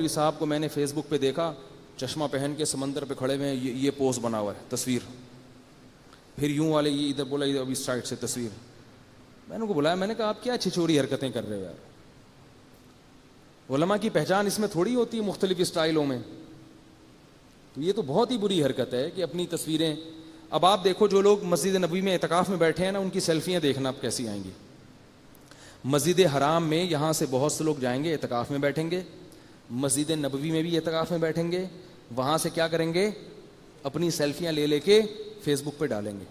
صاحب کو میں نے فیس بک پہ دیکھا, چشمہ پہن کے سمندر پہ کھڑے ہوئے ہیں, یہ پوز بنا ہوا ہے, تصویر. پھر یوں والے یہ ادھر بولا, ادھر اس سائڈ سے تصویر. میں نے ان کو بلایا, میں نے کہا آپ کیا چھچوری حرکتیں کر رہے ہو یار, علماء کی پہچان اس میں تھوڑی ہوتی ہے مختلف اسٹائلوں میں. تو یہ تو بہت ہی بری حرکت ہے کہ اپنی تصویریں. اب آپ دیکھو جو لوگ مسجد نبوی میں اعتکاف میں بیٹھے ہیں نا, ان کی سیلفیاں دیکھنا اب کیسی آئیں گی. مسجد حرام میں یہاں سے بہت سے لوگ جائیں گے, اعتکاف میں بیٹھیں گے, مسجد نبوی میں بھی اعتکاف میں بیٹھیں گے, وہاں سے کیا کریں گے, اپنی سیلفیاں لے لے کے فیس بک پہ ڈالیں گے.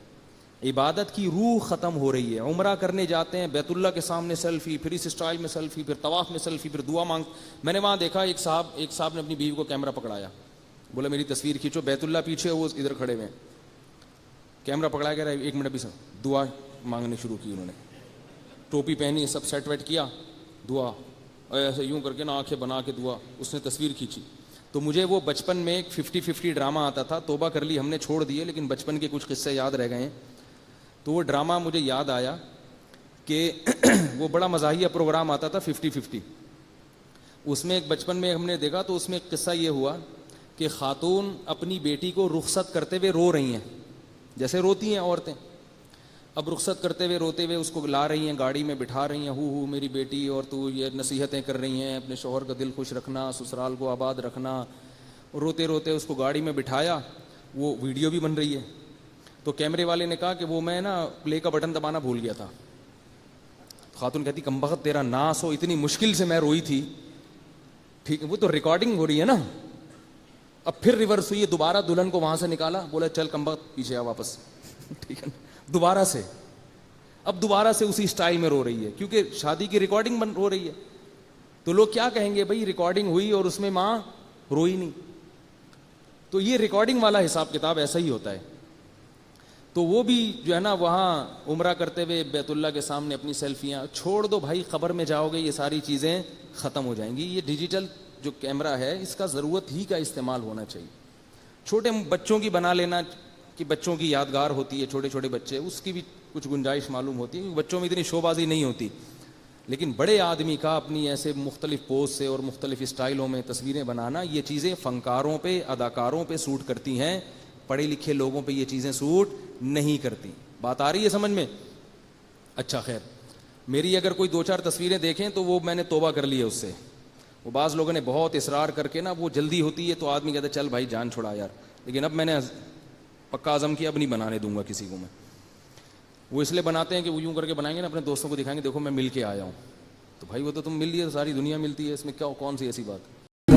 عبادت کی روح ختم ہو رہی ہے. عمرہ کرنے جاتے ہیں, بیت اللہ کے سامنے سیلفی, پھر اس اسٹائل میں سیلفی, پھر طواف میں سیلفی, پھر دعا مانگ. میں نے وہاں دیکھا ایک صاحب نے اپنی بیوی کو کیمرہ پکڑایا, بولا میری تصویر کھینچو. بیت اللہ پیچھے, وہ ادھر کھڑے ہوئے, کیمرہ پکڑایا, کہہ رہا ہے 1 منٹ بھی سر. دعا مانگنے شروع کی انہوں نے, ٹوپی پہنی, سب سیٹ ویٹ کیا, دعا ایسے یوں کر کے نا آنکھیں بنا کے دعا. اس نے تصویر کھینچی. تو مجھے وہ بچپن میں ایک 50-50 ڈرامہ آتا تھا, توبہ کر لی ہم نے, چھوڑ دیے, لیکن بچپن کے کچھ قصے یاد رہ گئے ہیں. تو وہ ڈرامہ مجھے یاد آیا کہ وہ بڑا مزاحیہ پروگرام آتا تھا 50-50. اس میں ایک بچپن میں ہم نے دیکھا, تو اس میں ایک قصہ یہ ہوا کہ خاتون اپنی بیٹی کو رخصت کرتے ہوئے رو رہی ہیں, جیسے روتی ہیں عورتیں. اب رخصت کرتے ہوئے روتے ہوئے اس کو لا رہی ہیں, گاڑی میں بٹھا رہی ہیں, ہو میری بیٹی, اور تو یہ نصیحتیں کر رہی ہیں, اپنے شوہر کا دل خوش رکھنا, سسرال کو آباد رکھنا. روتے روتے اس کو گاڑی میں بٹھایا, وہ ویڈیو بھی بن رہی ہے. تو کیمرے والے نے کہا کہ وہ میں نا پلے کا بٹن دبانا بھول گیا تھا. خاتون کہتی کمبخت تیرا ناس ہو, اتنی مشکل سے میں روئی تھی. ٹھیک ہے, وہ تو ریکارڈنگ ہو رہی ہے نا. اب پھر ریورس ہوئی, دوبارہ دلہن کو وہاں سے نکالا, بولا چل کمبخت پیچھے آ واپس. ٹھیک ہے, دوبارہ سے, اب دوبارہ سے اسی اسٹائل میں رو رہی ہے, کیونکہ شادی کی ریکارڈنگ ہو رہی ہے. تو لوگ کیا کہیں گے, بھائی ریکارڈنگ ہوئی اور اس میں ماں روئی نہیں. تو یہ ریکارڈنگ والا حساب کتاب ایسا ہی ہوتا ہے. تو وہ بھی جو ہے نا وہاں عمرہ کرتے ہوئے بیت اللہ کے سامنے اپنی سیلفیاں, چھوڑ دو بھائی, قبر میں جاؤ گے یہ ساری چیزیں ختم ہو جائیں گی. یہ ڈیجیٹل جو کیمرہ ہے اس کا ضرورت ہی کا استعمال ہونا چاہیے. چھوٹے بچوں کی بنا لینا کہ بچوں کی یادگار ہوتی ہے, چھوٹے چھوٹے بچے, اس کی بھی کچھ گنجائش معلوم ہوتی ہے. بچوں میں اتنی شو بازی نہیں ہوتی, لیکن بڑے آدمی کا اپنی ایسے مختلف پوز سے اور مختلف اسٹائلوں میں تصویریں بنانا, یہ چیزیں فنکاروں پہ, اداکاروں پہ سوٹ کرتی ہیں, پڑھے لکھے لوگوں پہ یہ چیزیں سوٹ نہیں کرتی. بات آ رہی ہے سمجھ میں؟ اچھا خیر, میری اگر کوئی 2-4 تصویریں دیکھیں تو وہ میں نے توبہ کر لی ہے اس سے. وہ بعض لوگوں نے بہت اصرار کر کے نا, وہ جلدی ہوتی ہے تو آدمی کہتا ہے چل بھائی جان چھڑا یار, لیکن اب میں نے پکا عزم کیا, اب نہیں بنانے دوں گا کسی کو میں. وہ اس لیے بناتے ہیں کہ وہ یوں کر کے بنائیں گے نا, اپنے دوستوں کو دکھائیں گے دیکھو میں مل کے آیا ہوں. تو بھائی وہ تو تم مل لیے, ساری دنیا ملتی ہے, اس میں کیا کون سی ایسی بات.